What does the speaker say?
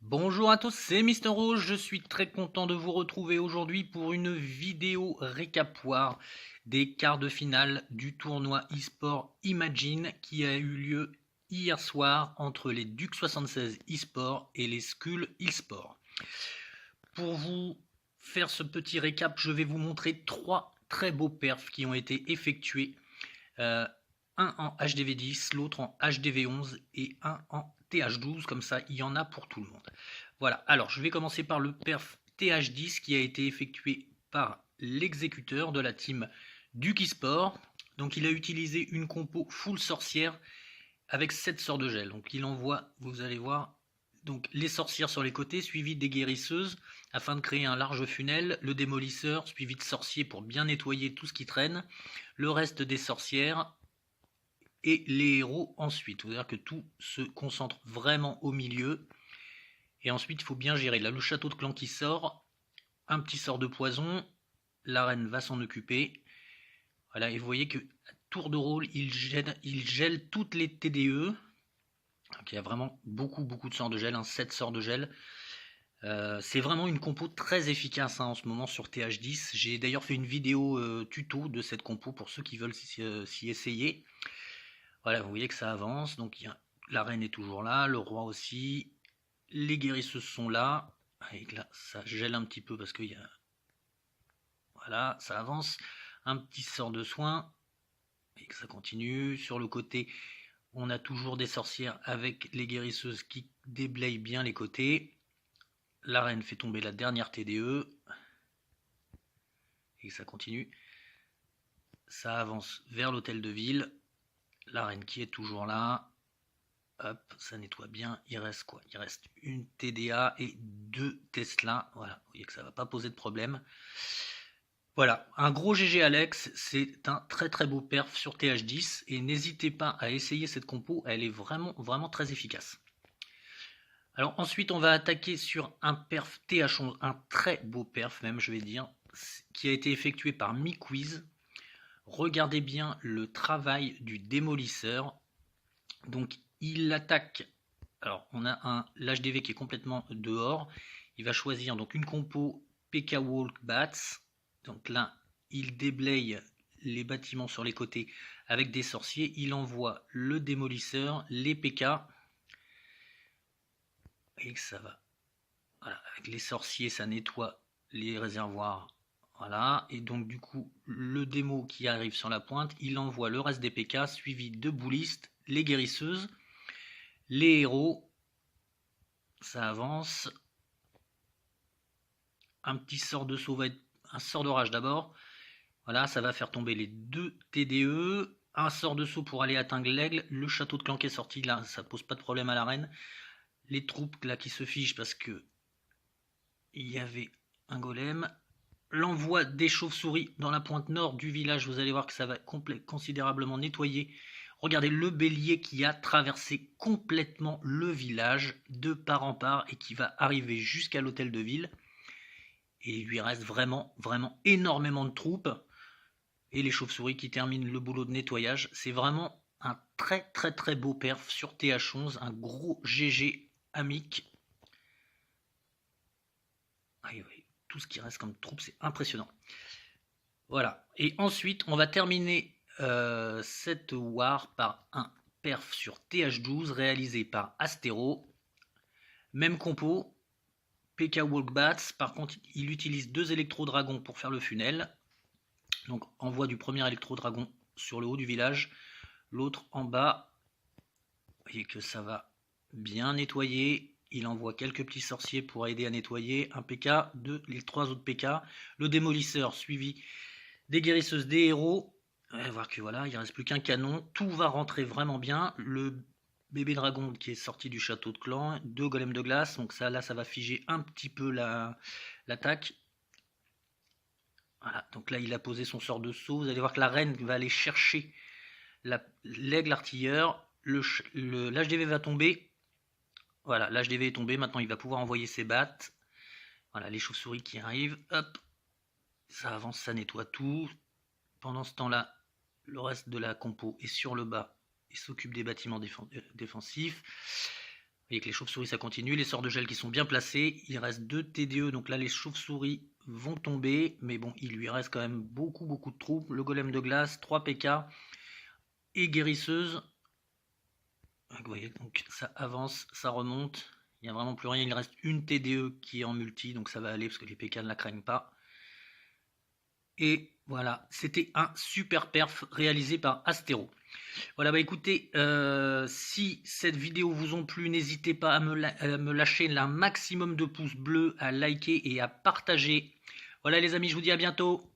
Bonjour à tous, c'est Mister Rouge, je suis très content de vous retrouver aujourd'hui pour une vidéo récapoire des quarts de finale du tournoi eSport Imagine qui a eu lieu hier soir entre les Duc 76 eSport et les Skull eSport. Pour vous faire ce petit récap, je vais vous montrer trois très beaux perfs qui ont été effectués. Un en HDV10, l'autre en HDV11 et un en TH12, comme ça il y en a pour tout le monde. Voilà, alors je vais commencer par le perf TH10 qui a été effectué par l'exécuteur de la team Duki Sport. Donc il a utilisé une compo full sorcière avec 7 sorts de gel. Donc il envoie, vous allez voir, donc les sorcières sur les côtés, suivies des guérisseuses, afin de créer un large funnel, le démolisseur, suivi de sorciers pour bien nettoyer tout ce qui traîne, le reste des sorcières, et les héros ensuite. C'est-à-dire que tout se concentre vraiment au milieu. Et ensuite, il faut bien gérer. Là, le château de clan qui sort, un petit sort de poison, la reine va s'en occuper. Voilà, et vous voyez que à tour de rôle, il gèle toutes les TDE. Donc, il y a vraiment beaucoup de sorts de gel, 7 sorts de gel. C'est vraiment une compo très efficace en ce moment sur TH10. J'ai d'ailleurs fait une vidéo tuto de cette compo pour ceux qui veulent s'y essayer. Voilà, vous voyez que ça avance. Donc la reine est toujours là, le roi aussi. Les guérisseuses sont là. Et là, ça gèle un petit peu parce qu'il y a... Voilà, ça avance. Un petit sort de soin. Et que ça continue. Sur le côté, on a toujours des sorcières avec les guérisseuses qui déblayent bien les côtés. La reine fait tomber la dernière TDE. Et ça continue. Ça avance vers l'hôtel de ville. La reine qui est toujours là. Hop, ça nettoie bien. Il reste quoi? Il reste une TDA et 2 Tesla. Voilà, vous voyez que ça ne va pas poser de problème. Voilà, un gros GG Alex, c'est un très beau perf sur TH10 et n'hésitez pas à essayer cette compo, elle est vraiment très efficace. Alors ensuite on va attaquer sur un perf TH11, un très beau perf même je vais dire, qui a été effectué par MiQuiz. Regardez bien le travail du démolisseur. Donc il attaque, alors on a l'HDV qui est complètement dehors, il va choisir donc une compo PK Walk Bats. Donc là, il déblaye les bâtiments sur les côtés avec des sorciers. Il envoie le démolisseur, les PK. Et ça va. Voilà, avec les sorciers, ça nettoie les réservoirs. Voilà. Et donc du coup, le démo qui arrive sur la pointe, il envoie le reste des PK suivi de boulistes, les guérisseuses, les héros. Ça avance. Un petit sort de saut va être un sort d'orage d'abord. Voilà, ça va faire tomber les 2 TDE. Un sort de saut pour aller atteindre l'aigle. Le château de clan qui est sorti, là, ça pose pas de problème à la reine. Les troupes là qui se fichent parce que il y avait un golem. L'envoi des chauves-souris dans la pointe nord du village, vous allez voir que ça va considérablement nettoyer. Regardez le bélier qui a traversé complètement le village de part en part et qui va arriver jusqu'à l'hôtel de ville. Et il lui reste vraiment énormément de troupes. Et les chauves-souris qui terminent le boulot de nettoyage. C'est vraiment un très beau perf sur TH11, un gros GG amique. Oui, tout ce qui reste comme troupe, c'est impressionnant. Voilà, et ensuite on va terminer cette war par un perf sur TH12 réalisé par Astero. Même compo, PK Walkbats, par contre il utilise 2 électro-dragons pour faire le funnel. Donc envoi du premier électro-dragon sur le haut du village, l'autre en bas. Vous voyez que ça va bien nettoyer. Il envoie quelques petits sorciers pour aider à nettoyer. Un PK, les 3 autres PK. Le démolisseur suivi des guérisseuses, des héros. On va voir que voilà, il ne reste plus qu'un canon. Tout va rentrer vraiment bien. Le bébé dragon qui est sorti du château de clan. 2 golems de glace. Donc ça, là, ça va figer un petit peu l'attaque. Voilà, donc là, il a posé son sort de saut. Vous allez voir que la reine va aller chercher l'aigle artilleur. L'HDV va tomber. Voilà, l'HDV est tombé. Maintenant, il va pouvoir envoyer ses battes. Voilà, les chauves-souris qui arrivent. Hop, ça avance, ça nettoie tout. Pendant ce temps-là, le reste de la compo est sur le bas et s'occupe des bâtiments défensifs. voyez que les chauves-souris ça continue, les sorts de gel qui sont bien placés, il reste 2 TDE, donc là les chauves-souris vont tomber, mais bon il lui reste quand même beaucoup de troupes, le golem de glace, 3 PK et guérisseuse. Vous voyez donc ça avance, ça remonte, il n'y a vraiment plus rien, il reste une TDE qui est en multi, donc ça va aller parce que les PK ne la craignent pas. Et voilà, c'était un super perf réalisé par Astéro. Voilà, bah écoutez, si cette vidéo vous ont plu, n'hésitez pas à me lâcher un maximum de pouces bleus, à liker et à partager. Voilà les amis, je vous dis à bientôt.